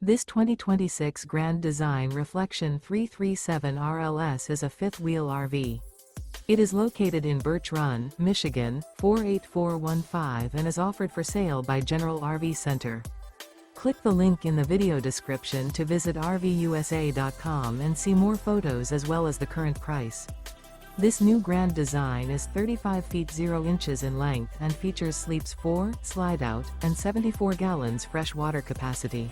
This 2026 Grand Design Reflection 337 RLS is a fifth-wheel RV. It is located in Birch Run, Michigan, 48415 and is offered for sale by General RV Center. Click the link in the video description to visit RVUSA.com and see more photos as well as the current price. This new Grand Design is 35 feet 0 inches in length and features sleeps 4, Slideout, and 74 gallons fresh water capacity.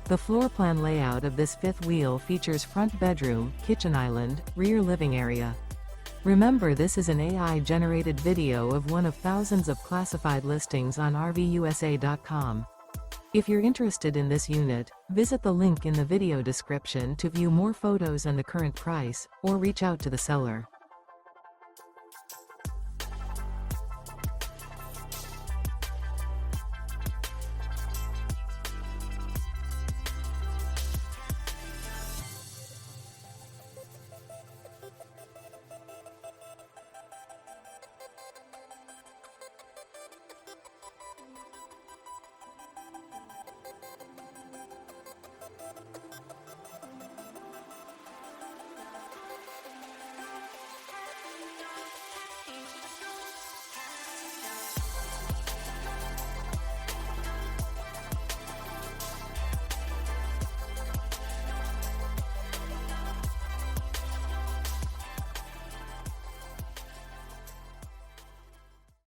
The floor plan layout of this fifth wheel features front bedroom, kitchen island, rear living area. Remember, this is an AI-generated video of one of thousands of classified listings on RVUSA.com. If you're interested in this unit, visit the link in the video description to view more photos and the current price, or reach out to the seller.